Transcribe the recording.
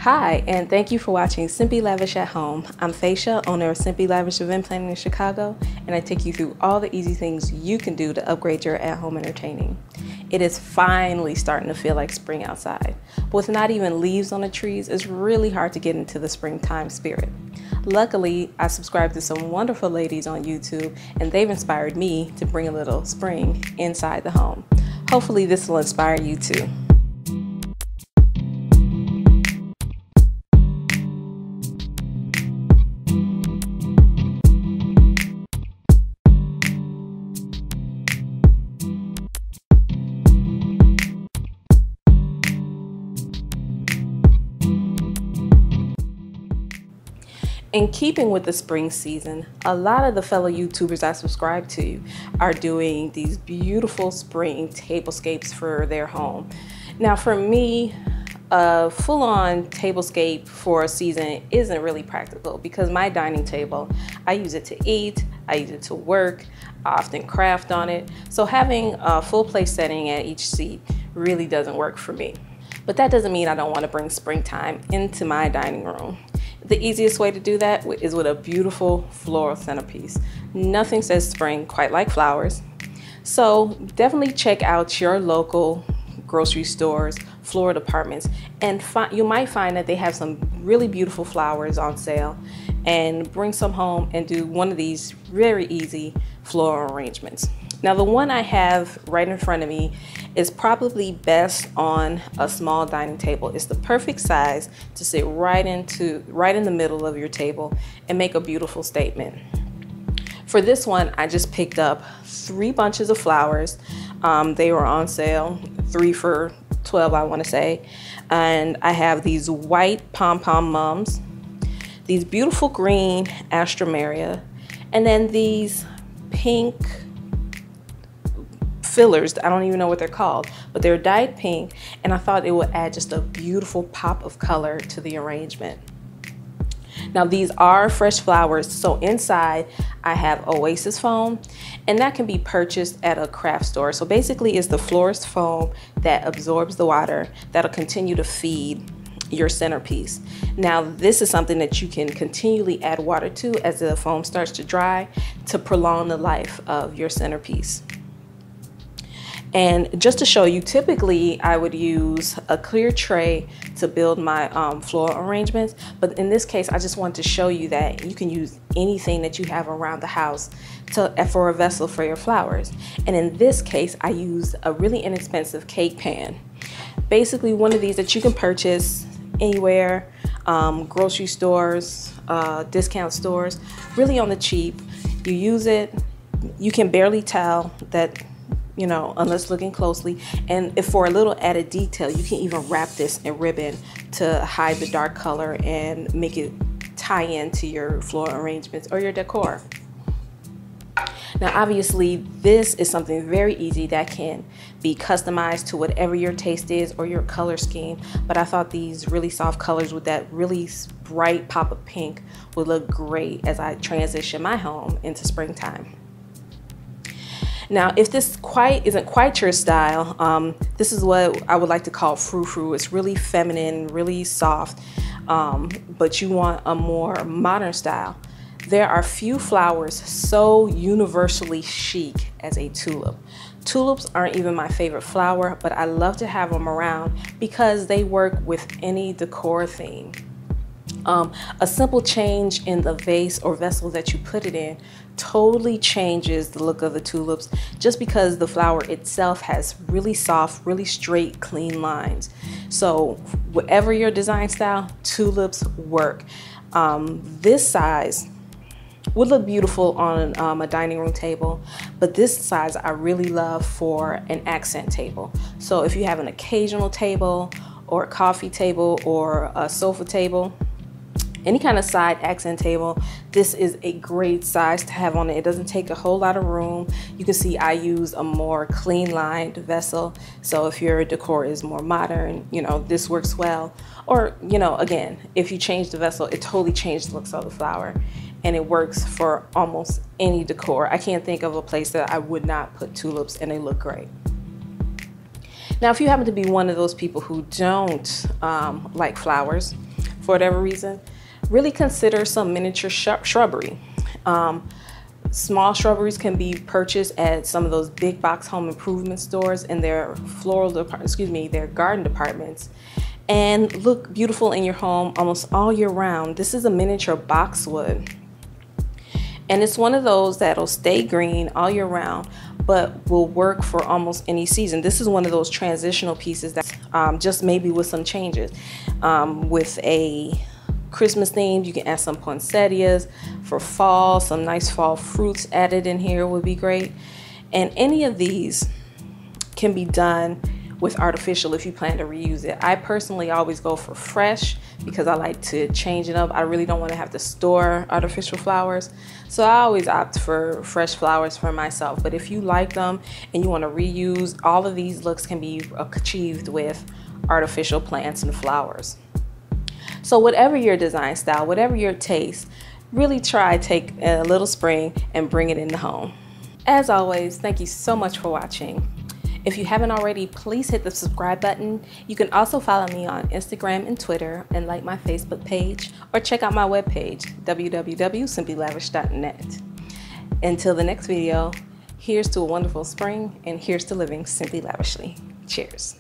Hi, and thank you for watching Simply Lavish at Home. I'm Faisha, owner of Simply Lavish Event Planning in Chicago, and I take you through all the easy things you can do to upgrade your at-home entertaining. It is finally starting to feel like spring outside, but with not even leaves on the trees, it's really hard to get into the springtime spirit. Luckily, I subscribe to some wonderful ladies on YouTube, and they've inspired me to bring a little spring inside the home. Hopefully this will inspire you too. In keeping with the spring season, a lot of the fellow YouTubers I subscribe to are doing these beautiful spring tablescapes for their home. Now for me, a full-on tablescape for a season isn't really practical because my dining table, I use it to eat, I use it to work, I often craft on it. So having a full place setting at each seat really doesn't work for me. But that doesn't mean I don't want to bring springtime into my dining room. The easiest way to do that is with a beautiful floral centerpiece. Nothing says spring quite like flowers. So definitely check out your local grocery stores, floral departments, and you might find that they have some really beautiful flowers on sale, and bring some home and do one of these very easy floral arrangements. Now the one I have right in front of me is probably best on a small dining table. It's the perfect size to sit right in the middle of your table and make a beautiful statement. For this one, I just picked up 3 bunches of flowers. They were on sale, 3 for $12, I want to say. And I have these white pom-pom mums, these beautiful green alstroemeria, and then these pink fillers. I don't even know what they're called, but they're dyed pink, and I thought it would add just a beautiful pop of color to the arrangement. Now these are fresh flowers, so inside I have Oasis foam, and that can be purchased at a craft store. So basically it's the florist foam that absorbs the water that'll continue to feed your centerpiece. Now this is something that you can continually add water to as the foam starts to dry to prolong the life of your centerpiece. And just to show you, typically I would use a clear tray to build my floral arrangements, but in this case I just want to show you that you can use anything that you have around the house for a vessel for your flowers. And in this case I use a really inexpensive cake pan, basically one of these that you can purchase anywhere, grocery stores, discount stores, really on the cheap. You use it, you can barely tell that, you know, unless looking closely. And if for a little added detail, you can even wrap this in ribbon to hide the dark color and make it tie into your floral arrangements or your decor. Now obviously this is something very easy that can be customized to whatever your taste is or your color scheme, but I thought these really soft colors with that really bright pop of pink would look great as I transition my home into springtime. Now, if this isn't quite your style, this is what I would like to call frou-frou. It's really feminine, really soft, but you want a more modern style. There are few flowers so universally chic as a tulip. Tulips aren't even my favorite flower, but I love to have them around because they work with any decor theme. A simple change in the vase or vessel that you put it in totally changes the look of the tulips, just because the flower itself has really soft, really straight, clean lines. So whatever your design style, tulips work. This size would look beautiful on a dining room table, but this size I really love for an accent table. So if you have an occasional table or a coffee table or a sofa table, any kind of side accent table, this is a great size to have on it. It doesn't take a whole lot of room. You can see I use a more clean lined vessel. So if your decor is more modern, you know, this works well. Or, you know, again, if you change the vessel, it totally changes the looks of the flower. And it works for almost any decor. I can't think of a place that I would not put tulips and they look great. Now, if you happen to be one of those people who don't like flowers, for whatever reason, really consider some miniature shrubbery. Small shrubberies can be purchased at some of those big box home improvement stores in their their garden departments, and look beautiful in your home almost all year round. This is a miniature boxwood, and it's one of those that'll stay green all year round, but will work for almost any season. This is one of those transitional pieces that just maybe with some changes. With a Christmas theme, you can add some poinsettias. For fall, some nice fall fruits added in here would be great. And any of these can be done with artificial if you plan to reuse it. I personally always go for fresh because I like to change it up. I really don't want to have to store artificial flowers, so I always opt for fresh flowers for myself. But if you like them and you want to reuse, all of these looks can be achieved with artificial plants and flowers. So whatever your design style, whatever your taste, really take a little spring and bring it in the home. As always, thank you so much for watching. If you haven't already, please hit the subscribe button. You can also follow me on Instagram and Twitter, and like my Facebook page, or check out my webpage, www.simplylavish.net. Until the next video, here's to a wonderful spring, and here's to living simply lavishly. Cheers.